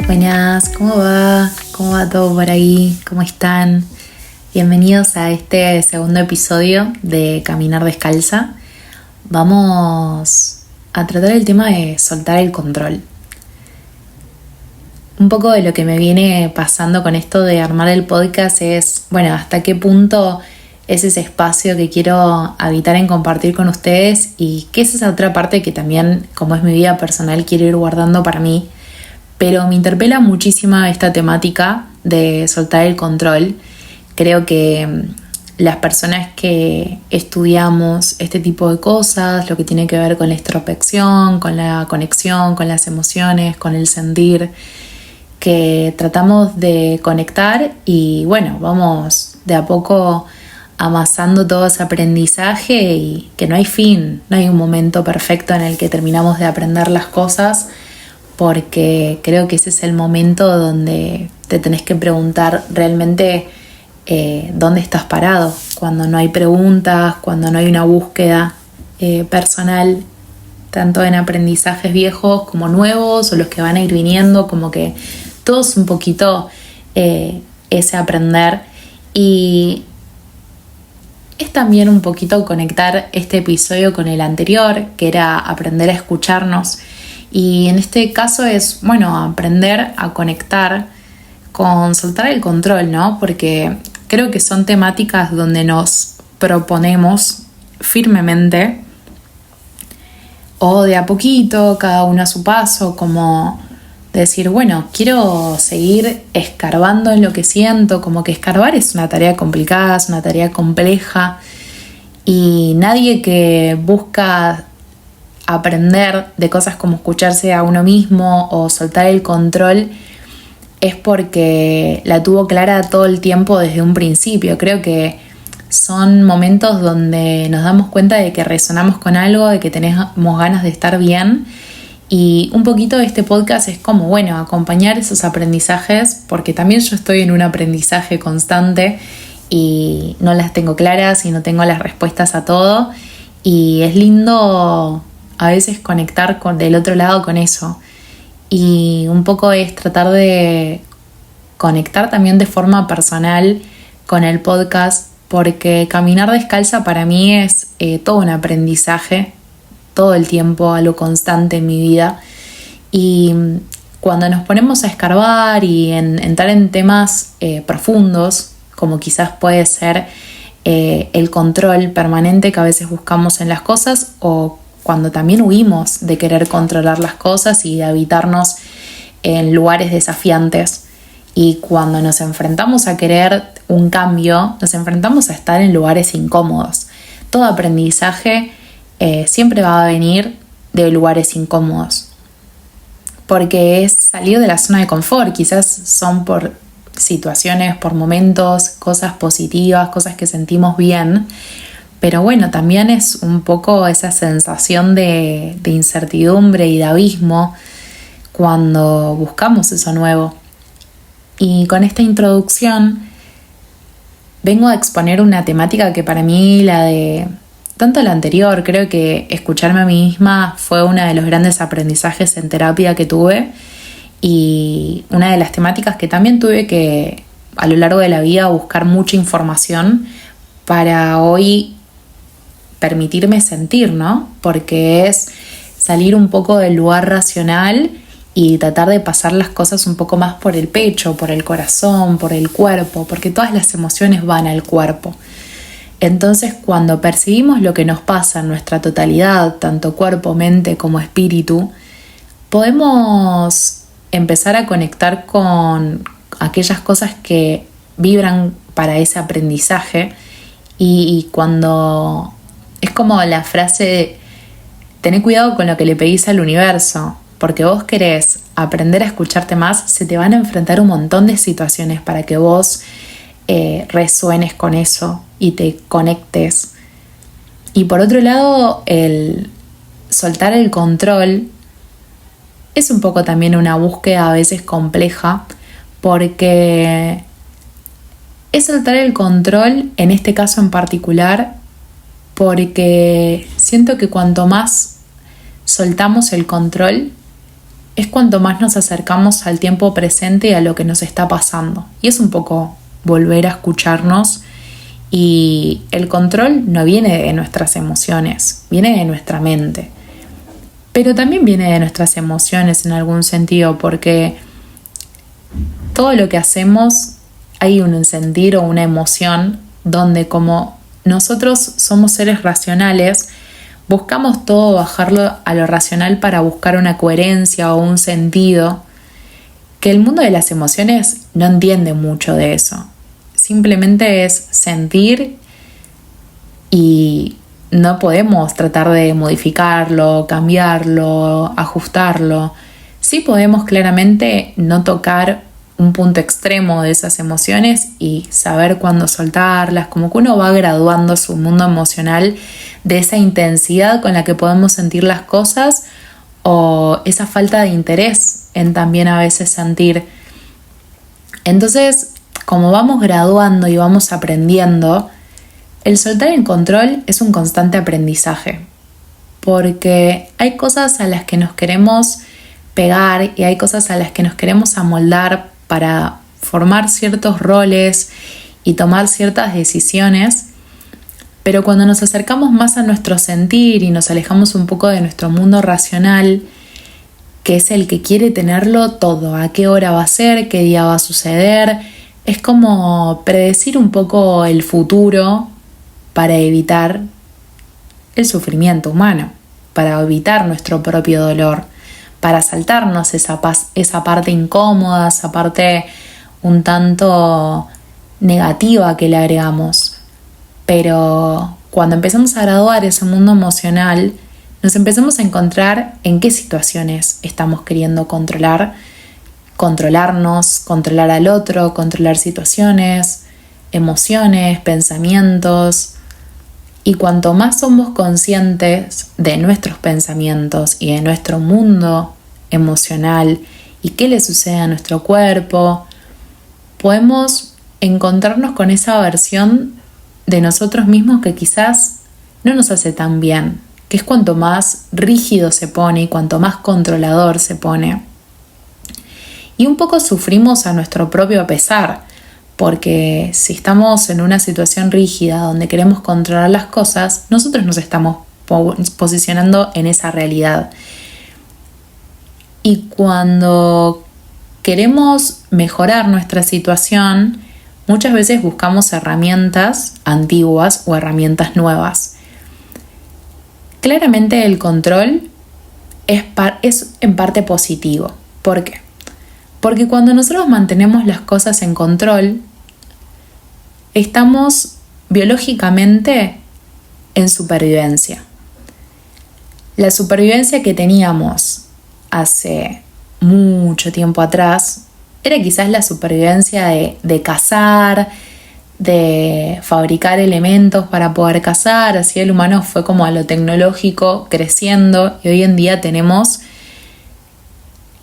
Buenas, ¿cómo va? ¿Cómo va todo por ahí? ¿Cómo están? Bienvenidos a este segundo episodio de Caminar Descalza. Vamos a tratar el tema de soltar el control. Un poco de lo que me viene pasando con esto de armar el podcast es, hasta qué punto es ese espacio que quiero habitar en compartir con ustedes y qué es esa otra parte que también, como es mi vida personal, quiero ir guardando para mí. Pero me interpela muchísimo esta temática de soltar el control. Creo que las personas que estudiamos este tipo de cosas, lo que tiene que ver con la introspección, con la conexión, con las emociones, con el sentir, que tratamos de conectar y vamos de a poco amasando todo ese aprendizaje y que no hay fin, no hay un momento perfecto en el que terminamos de aprender las cosas, porque creo que ese es el momento donde te tenés que preguntar realmente dónde estás parado, cuando no hay preguntas, cuando no hay una búsqueda personal, tanto en aprendizajes viejos como nuevos o los que van a ir viniendo, como que todo es un poquito ese aprender. Y es también un poquito conectar este episodio con el anterior, que era aprender a escucharnos. Y en este caso es, aprender a conectar con soltar el control, ¿no? Porque creo que son temáticas donde nos proponemos firmemente o de a poquito, cada uno a su paso, como decir, quiero seguir escarbando en lo que siento, como que escarbar es una tarea complicada, es una tarea compleja y nadie que busca aprender de cosas como escucharse a uno mismo o soltar el control es porque la tuvo clara todo el tiempo desde un principio. Creo que son momentos donde nos damos cuenta de que resonamos con algo, de que tenemos ganas de estar bien, y un poquito de este podcast es como, acompañar esos aprendizajes, porque también yo estoy en un aprendizaje constante y no las tengo claras y no tengo las respuestas a todo, y es lindo a veces conectar del otro lado con eso. Y un poco es tratar de conectar también de forma personal con el podcast, porque caminar descalza para mí es todo un aprendizaje, todo el tiempo, algo constante en mi vida. Y cuando nos ponemos a escarbar y entrar en temas profundos, como quizás puede ser el control permanente que a veces buscamos en las cosas, o cuando también huimos de querer controlar las cosas y de habitarnos en lugares desafiantes, y cuando nos enfrentamos a querer un cambio, nos enfrentamos a estar en lugares incómodos. Todo aprendizaje siempre va a venir de lugares incómodos, porque es salir de la zona de confort. Quizás son por situaciones, por momentos, cosas positivas, cosas que sentimos bien, pero también es un poco esa sensación de incertidumbre y de abismo cuando buscamos eso nuevo. Y con esta introducción vengo a exponer una temática que para mí, tanto la anterior, creo que escucharme a mí misma fue uno de los grandes aprendizajes en terapia que tuve, y una de las temáticas que también tuve que a lo largo de la vida buscar mucha información para hoy permitirme sentir, ¿no? Porque es salir un poco del lugar racional y tratar de pasar las cosas un poco más por el pecho, por el corazón, por el cuerpo, porque todas las emociones van al cuerpo. Entonces, cuando percibimos lo que nos pasa en nuestra totalidad, tanto cuerpo, mente como espíritu, podemos empezar a conectar con aquellas cosas que vibran para ese aprendizaje. Y cuando es como la frase, tené cuidado con lo que le pedís al universo, porque vos querés aprender a escucharte más, se te van a enfrentar un montón de situaciones para que vos resuenes con eso y te conectes. Y por otro lado, el soltar el control es un poco también una búsqueda a veces compleja, porque es soltar el control en este caso en particular, porque siento que cuanto más soltamos el control, es cuanto más nos acercamos al tiempo presente y a lo que nos está pasando. Y es un poco volver a escucharnos, y el control no viene de nuestras emociones, viene de nuestra mente. Pero también viene de nuestras emociones en algún sentido, porque todo lo que hacemos hay un sentir o una emoción donde, como nosotros somos seres racionales, buscamos todo bajarlo a lo racional para buscar una coherencia o un sentido, que el mundo de las emociones no entiende mucho de eso. Simplemente es sentir y no podemos tratar de modificarlo, cambiarlo, ajustarlo. Sí podemos claramente no tocar un punto extremo de esas emociones y saber cuándo soltarlas, como que uno va graduando su mundo emocional de esa intensidad con la que podemos sentir las cosas, o esa falta de interés en también a veces sentir. Entonces, como vamos graduando y vamos aprendiendo, el soltar el control es un constante aprendizaje, porque hay cosas a las que nos queremos pegar y hay cosas a las que nos queremos amoldar para formar ciertos roles y tomar ciertas decisiones, pero cuando nos acercamos más a nuestro sentir y nos alejamos un poco de nuestro mundo racional, que es el que quiere tenerlo todo, a qué hora va a ser, qué día va a suceder, es como predecir un poco el futuro para evitar el sufrimiento humano, para evitar nuestro propio dolor, para saltarnos esa parte incómoda, esa parte un tanto negativa que le agregamos. Pero cuando empezamos a graduar ese mundo emocional, nos empezamos a encontrar en qué situaciones estamos queriendo controlarnos, controlar al otro, controlar situaciones, emociones, pensamientos. Y cuanto más somos conscientes de nuestros pensamientos y de nuestro mundo emocional y qué le sucede a nuestro cuerpo, podemos encontrarnos con esa versión de nosotros mismos que quizás no nos hace tan bien, que es cuanto más rígido se pone y cuanto más controlador se pone. Y un poco sufrimos a nuestro propio pesar, porque si estamos en una situación rígida donde queremos controlar las cosas, nosotros nos estamos posicionando en esa realidad. Y cuando queremos mejorar nuestra situación, muchas veces buscamos herramientas antiguas o herramientas nuevas. Claramente el control es en parte positivo. ¿Por qué? Porque cuando nosotros mantenemos las cosas en control, estamos biológicamente en supervivencia. La supervivencia que teníamos hace mucho tiempo atrás era quizás la supervivencia de cazar, de fabricar elementos para poder cazar. Así el humano fue como a lo tecnológico creciendo, y hoy en día tenemos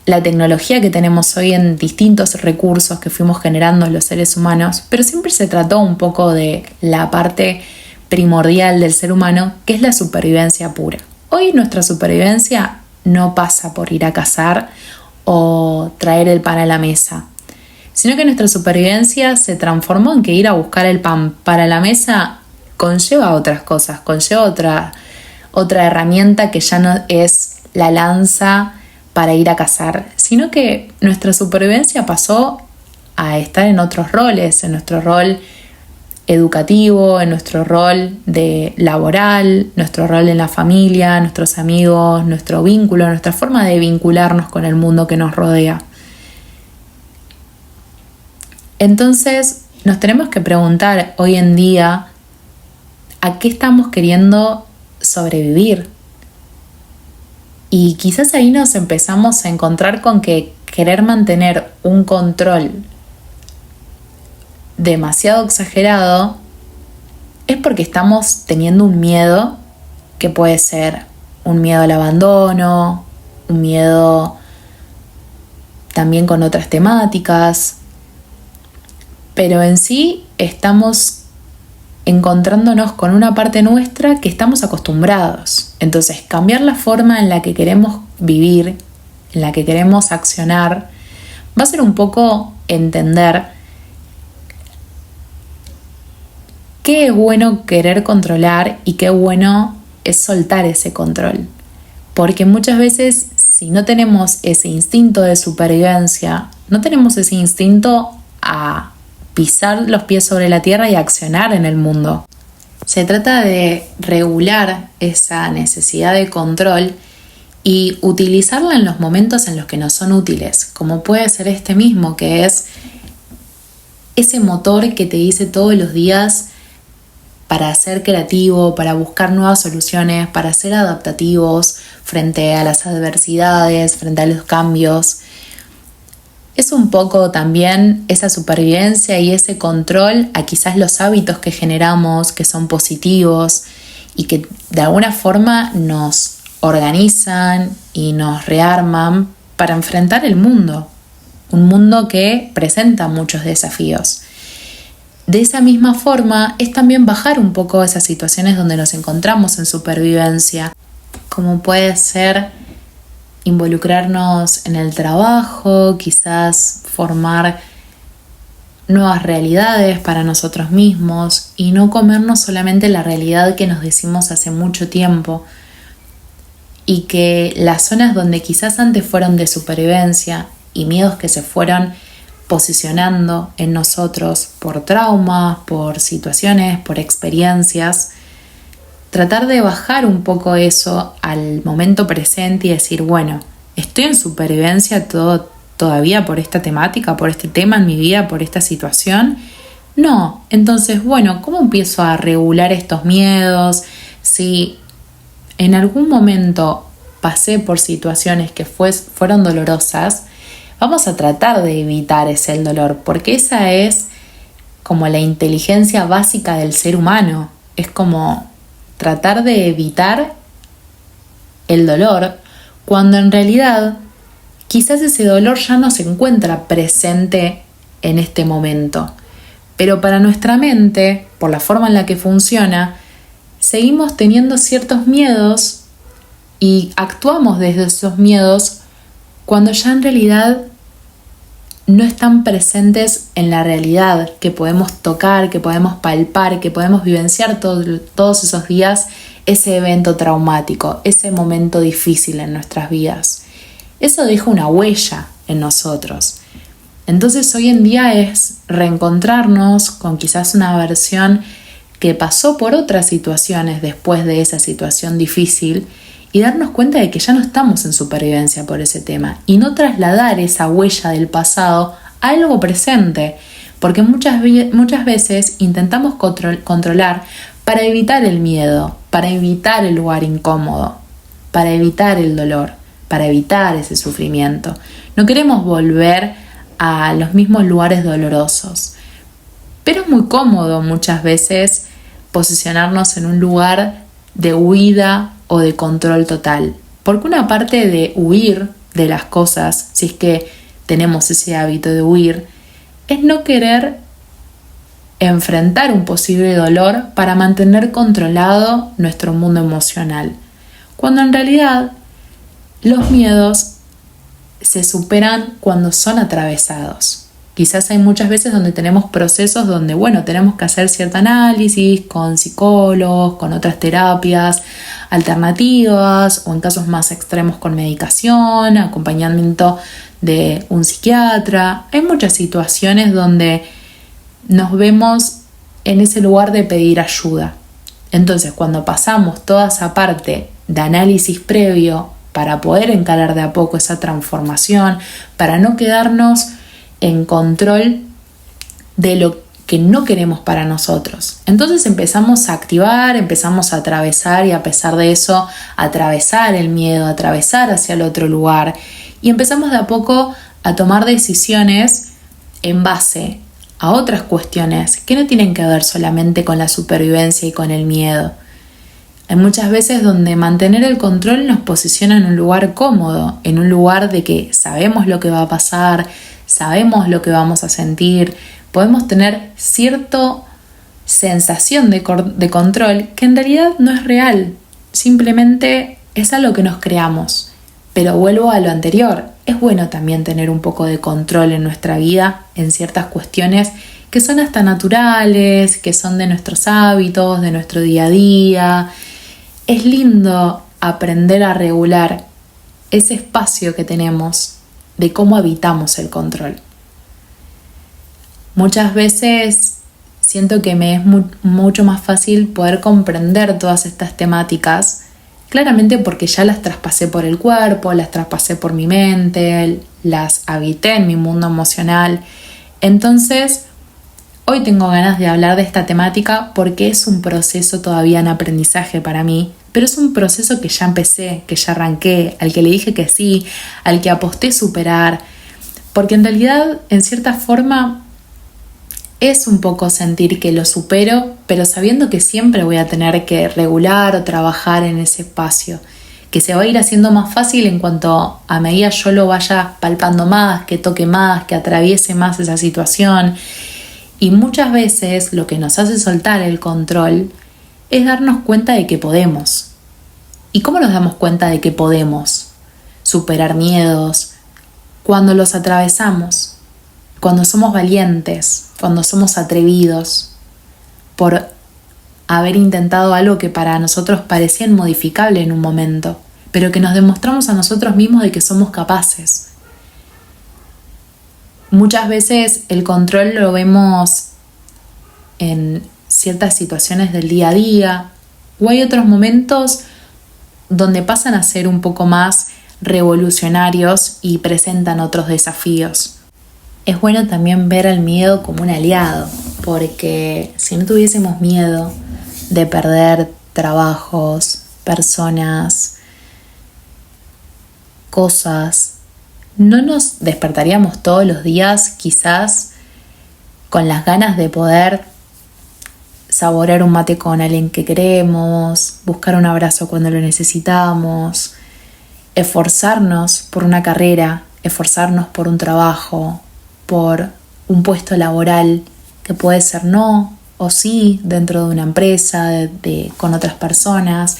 la tecnología que tenemos hoy en distintos recursos que fuimos generando los seres humanos, pero siempre se trató un poco de la parte primordial del ser humano, que es la supervivencia pura. Hoy nuestra supervivencia no pasa por ir a cazar o traer el pan a la mesa, sino que nuestra supervivencia se transformó en que ir a buscar el pan para la mesa conlleva otras cosas, conlleva otra herramienta que ya no es la lanza para ir a cazar, sino que nuestra supervivencia pasó a estar en otros roles, en nuestro rol educativo, en nuestro rol de laboral, nuestro rol en la familia, nuestros amigos, nuestro vínculo, nuestra forma de vincularnos con el mundo que nos rodea. Entonces, nos tenemos que preguntar hoy en día a qué estamos queriendo sobrevivir. Y quizás ahí nos empezamos a encontrar con que querer mantener un control demasiado exagerado es porque estamos teniendo un miedo que puede ser un miedo al abandono, un miedo también con otras temáticas, pero en sí estamos encontrándonos con una parte nuestra que estamos acostumbrados. Entonces, cambiar la forma en la que queremos vivir en la que queremos accionar, va a ser un poco entender qué es bueno querer controlar y qué bueno es soltar ese control. Porque muchas veces, si no tenemos ese instinto de supervivencia, no tenemos ese instinto a pisar los pies sobre la tierra y accionar en el mundo. Se trata de regular esa necesidad de control y utilizarla en los momentos en los que nos son útiles, como puede ser este mismo, que es ese motor que te dice todos los días para ser creativo, para buscar nuevas soluciones, para ser adaptativos frente a las adversidades, frente a los cambios. Es un poco también esa supervivencia y ese control a quizás los hábitos que generamos, que son positivos y que de alguna forma nos organizan y nos rearman para enfrentar el mundo. Un mundo que presenta muchos desafíos. De esa misma forma es también bajar un poco esas situaciones donde nos encontramos en supervivencia, como puede ser involucrarnos en el trabajo, quizás formar nuevas realidades para nosotros mismos y no comernos solamente la realidad que nos decimos hace mucho tiempo, y que las zonas donde quizás antes fueron de supervivencia y miedos que se fueron posicionando en nosotros por traumas, por situaciones, por experiencias, tratar de bajar un poco eso al momento presente y decir, bueno, ¿estoy en supervivencia todavía por esta temática, por este tema en mi vida, por esta situación? No. Entonces, bueno, ¿cómo empiezo a regular estos miedos? Si en algún momento pasé por situaciones que fueron dolorosas, vamos a tratar de evitar ese dolor, porque esa es como la inteligencia básica del ser humano. Es como tratar de evitar el dolor, cuando en realidad quizás ese dolor ya no se encuentra presente en este momento. Pero para nuestra mente, por la forma en la que funciona, seguimos teniendo ciertos miedos y actuamos desde esos miedos cuando ya en realidad no están presentes en la realidad, que podemos tocar, que podemos palpar, que podemos vivenciar todos esos días ese evento traumático, ese momento difícil en nuestras vidas. Eso deja una huella en nosotros. Entonces hoy en día es reencontrarnos con quizás una versión que pasó por otras situaciones después de esa situación difícil y darnos cuenta de que ya no estamos en supervivencia por ese tema y no trasladar esa huella del pasado a algo presente, porque muchas veces intentamos controlar para evitar el miedo, para evitar el lugar incómodo, para evitar el dolor, para evitar ese sufrimiento. No queremos volver a los mismos lugares dolorosos, pero es muy cómodo muchas veces posicionarnos en un lugar de huida o de control total, porque una parte de huir de las cosas, si es que tenemos ese hábito de huir, es no querer enfrentar un posible dolor para mantener controlado nuestro mundo emocional, cuando en realidad los miedos se superan cuando son atravesados. Quizás hay muchas veces donde tenemos procesos donde, bueno, tenemos que hacer cierto análisis con psicólogos, con otras terapias alternativas o en casos más extremos con medicación, acompañamiento de un psiquiatra. Hay muchas situaciones donde nos vemos en ese lugar de pedir ayuda. Entonces, cuando pasamos toda esa parte de análisis previo para poder encarar de a poco esa transformación, para no quedarnos en control de lo que no queremos para nosotros. Entonces empezamos a activar, empezamos a atravesar y a pesar de eso, atravesar el miedo, atravesar hacia el otro lugar y empezamos de a poco a tomar decisiones en base a otras cuestiones que no tienen que ver solamente con la supervivencia y con el miedo. Hay muchas veces donde mantener el control nos posiciona en un lugar cómodo, en un lugar de que sabemos lo que va a pasar, sabemos lo que vamos a sentir, podemos tener cierta sensación de control que en realidad no es real, simplemente es algo que nos creamos. Pero vuelvo a lo anterior, es bueno también tener un poco de control en nuestra vida en ciertas cuestiones que son hasta naturales, que son de nuestros hábitos, de nuestro día a día. Es lindo aprender a regular ese espacio que tenemos de cómo habitamos el control. Muchas veces siento que me es mucho más fácil poder comprender todas estas temáticas, claramente porque ya las traspasé por el cuerpo, las traspasé por mi mente, las habité en mi mundo emocional. Entonces, hoy tengo ganas de hablar de esta temática porque es un proceso todavía en aprendizaje para mí, pero es un proceso que ya empecé, que ya arranqué, al que le dije que sí, al que aposté superar, porque en realidad, en cierta forma, es un poco sentir que lo supero, pero sabiendo que siempre voy a tener que regular o trabajar en ese espacio, que se va a ir haciendo más fácil en cuanto a medida yo lo vaya palpando más, que toque más, que atraviese más esa situación. Y muchas veces lo que nos hace soltar el control es darnos cuenta de que podemos. ¿Y cómo nos damos cuenta de que podemos superar miedos? Cuando los atravesamos, cuando somos valientes, cuando somos atrevidos por haber intentado algo que para nosotros parecía inmodificable en un momento, pero que nos demostramos a nosotros mismos de que somos capaces. Muchas veces el control lo vemos en ciertas situaciones del día a día, o hay otros momentos donde pasan a ser un poco más revolucionarios y presentan otros desafíos. Es bueno también ver al miedo como un aliado, porque si no tuviésemos miedo de perder trabajos, personas, cosas, no nos despertaríamos todos los días quizás con las ganas de poder saborear un mate con alguien que queremos, buscar un abrazo cuando lo necesitamos, esforzarnos por una carrera, esforzarnos por un trabajo, por un puesto laboral que puede ser no o sí dentro de una empresa, con otras personas.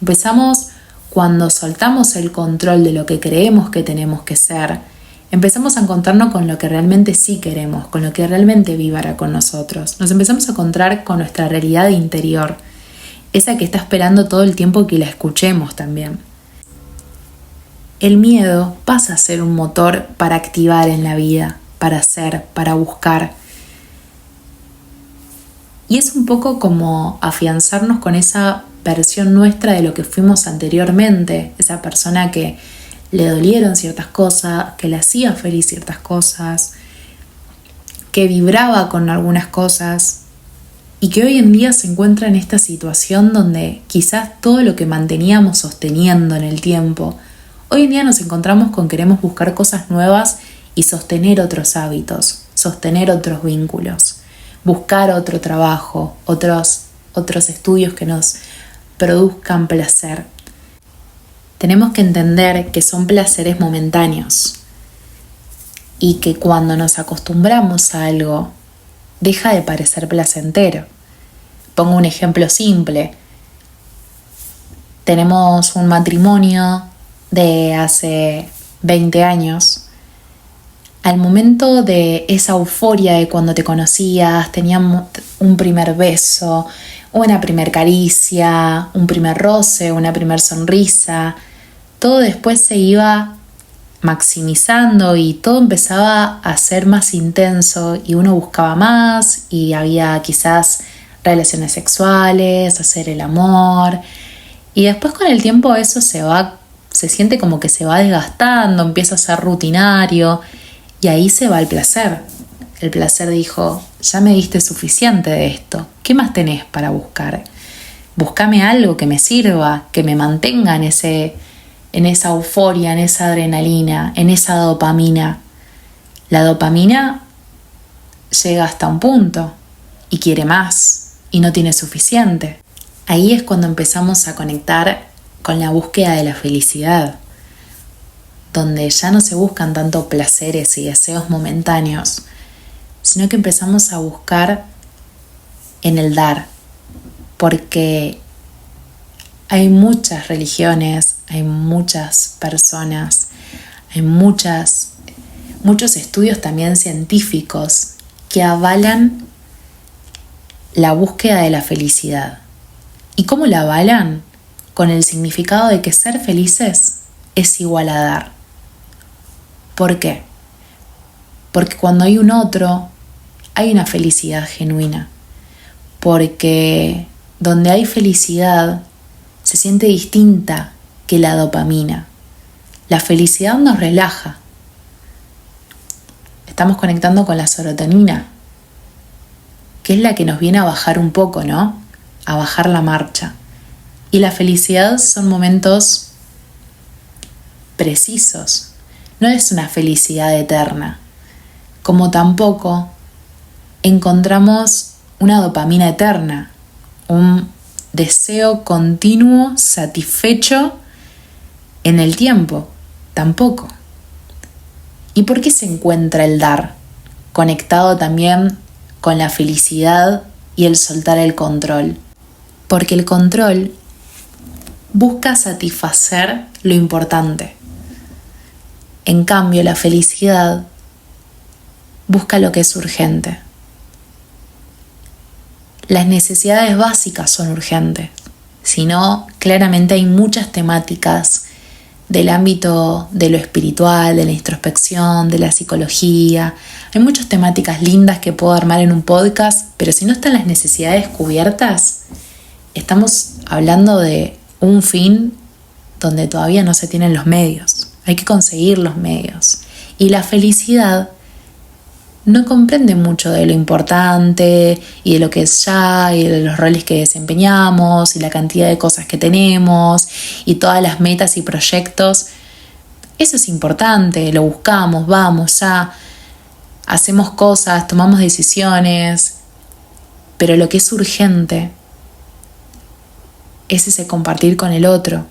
Empezamos cuando soltamos el control de lo que creemos que tenemos que ser, empezamos a encontrarnos con lo que realmente sí queremos, con lo que realmente vibra con nosotros. Nos empezamos a encontrar con nuestra realidad interior, esa que está esperando todo el tiempo que la escuchemos también. El miedo pasa a ser un motor para activar en la vida, para hacer, para buscar. Y es un poco como afianzarnos con esa versión nuestra de lo que fuimos anteriormente, esa persona que le dolieron ciertas cosas, que le hacía feliz ciertas cosas, que vibraba con algunas cosas y que hoy en día se encuentra en esta situación donde quizás todo lo que manteníamos sosteniendo en el tiempo, hoy en día nos encontramos con queremos buscar cosas nuevas y sostener otros hábitos, sostener otros vínculos, buscar otro trabajo, otros estudios que nos produzcan placer. Tenemos que entender que son placeres momentáneos y que cuando nos acostumbramos a algo, deja de parecer placentero. Pongo un ejemplo simple. Tenemos un matrimonio de hace 20 años. Al momento de esa euforia de cuando te conocías, teníamos un primer beso, una primer caricia, un primer roce, una primer sonrisa, todo después se iba maximizando y todo empezaba a ser más intenso y uno buscaba más y había quizás relaciones sexuales, hacer el amor y después con el tiempo eso se siente como que se va desgastando, empieza a ser rutinario y ahí se va el placer. El placer dijo, ya me diste suficiente de esto, ¿qué más tenés para buscar? Búscame algo que me sirva, que me mantenga en esa euforia, en esa adrenalina, en esa dopamina. La dopamina llega hasta un punto y quiere más y no tiene suficiente. Ahí es cuando empezamos a conectar con la búsqueda de la felicidad, donde ya no se buscan tanto placeres y deseos momentáneos, sino que empezamos a buscar en el dar, porque hay muchas religiones, hay muchas personas, hay muchos estudios también científicos que avalan la búsqueda de la felicidad. ¿Y cómo la avalan? Con el significado de que ser felices es igual a dar. ¿Por qué? Porque cuando hay un otro, hay una felicidad genuina. Porque donde hay felicidad, se siente distinta que la dopamina. La felicidad nos relaja. Estamos conectando con la serotonina, que es la que nos viene a bajar un poco, ¿no? A bajar la marcha. Y la felicidad son momentos precisos. No es una felicidad eterna. Como tampoco encontramos una dopamina eterna, un deseo continuo, satisfecho en el tiempo. Tampoco. ¿Y por qué se encuentra el dar? Conectado también con la felicidad y el soltar el control. Porque el control busca satisfacer lo importante. En cambio, la felicidad busca lo que es urgente. Las necesidades básicas son urgentes. Si no, claramente hay muchas temáticas del ámbito de lo espiritual, de la introspección, de la psicología. Hay muchas temáticas lindas que puedo armar en un podcast, pero si no están las necesidades cubiertas, estamos hablando de un fin donde todavía no se tienen los medios. Hay que conseguir los medios. Y la felicidad no comprende mucho de lo importante y de lo que es ya y de los roles que desempeñamos y la cantidad de cosas que tenemos y todas las metas y proyectos. Eso es importante, lo buscamos, vamos, ya hacemos cosas, tomamos decisiones, pero lo que es urgente es ese compartir con el otro.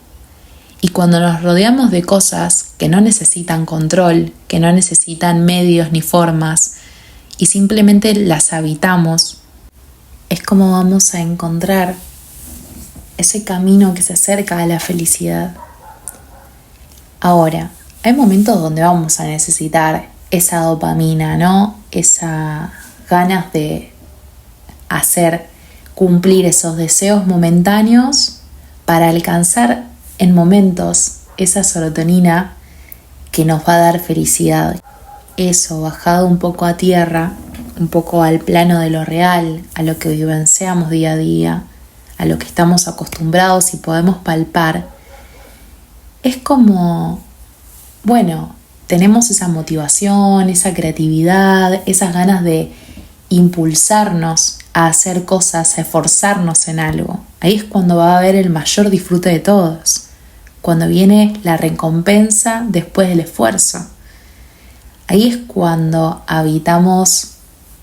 Y cuando nos rodeamos de cosas que no necesitan control, que no necesitan medios ni formas, y simplemente las habitamos, es como vamos a encontrar ese camino que se acerca a la felicidad. Ahora, hay momentos donde vamos a necesitar esa dopamina, ¿no? Esas ganas de cumplir esos deseos momentáneos para alcanzar en momentos esa serotonina que nos va a dar felicidad. Eso, bajado un poco a tierra, un poco al plano de lo real, a lo que vivenciamos día a día, a lo que estamos acostumbrados y podemos palpar, es como, bueno, tenemos esa motivación, esa creatividad, esas ganas de impulsarnos a hacer cosas, a esforzarnos en algo. Ahí es cuando va a haber el mayor disfrute de todos, cuando viene la recompensa después del esfuerzo. Ahí es cuando habitamos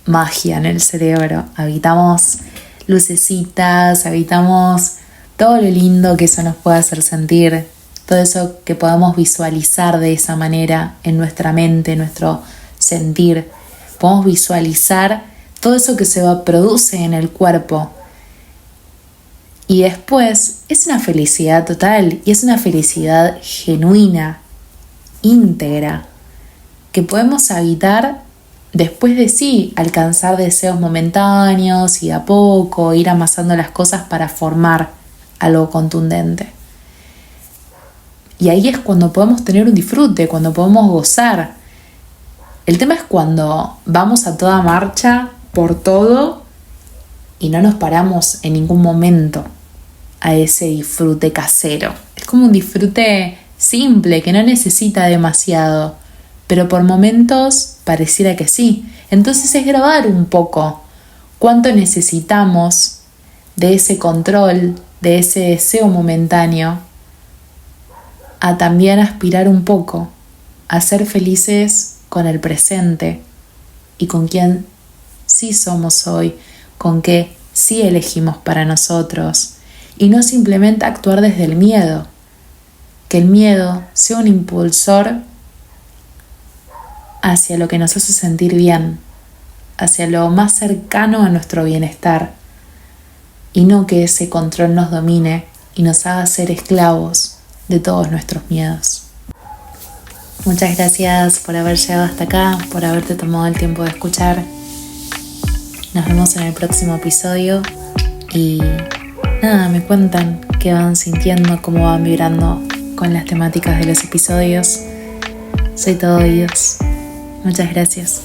magia en el cerebro, habitamos lucecitas, habitamos todo lo lindo que eso nos puede hacer sentir, todo eso que podemos visualizar de esa manera en nuestra mente, en nuestro sentir. Podemos visualizar todo eso que produce en el cuerpo. Y después es una felicidad total y es una felicidad genuina, íntegra, que podemos habitar después de sí alcanzar deseos momentáneos y de a poco ir amasando las cosas para formar algo contundente. Y ahí es cuando podemos tener un disfrute, cuando podemos gozar. El tema es cuando vamos a toda marcha por todo y no nos paramos en ningún momento a ese disfrute casero. Es como un disfrute simple que no necesita demasiado, pero por momentos pareciera que sí. Entonces es grabar un poco cuánto necesitamos de ese control, de ese deseo momentáneo, a también aspirar un poco a ser felices con el presente y con quien sí somos hoy, con qué sí elegimos para nosotros, y no simplemente actuar desde el miedo, que el miedo sea un impulsor hacia lo que nos hace sentir bien, hacia lo más cercano a nuestro bienestar, y no que ese control nos domine y nos haga ser esclavos de todos nuestros miedos. Muchas gracias por haber llegado hasta acá, por haberte tomado el tiempo de escuchar. Nos vemos en el próximo episodio y nada, me cuentan qué van sintiendo, cómo van vibrando con las temáticas de los episodios. Soy todo oídos. Muchas gracias.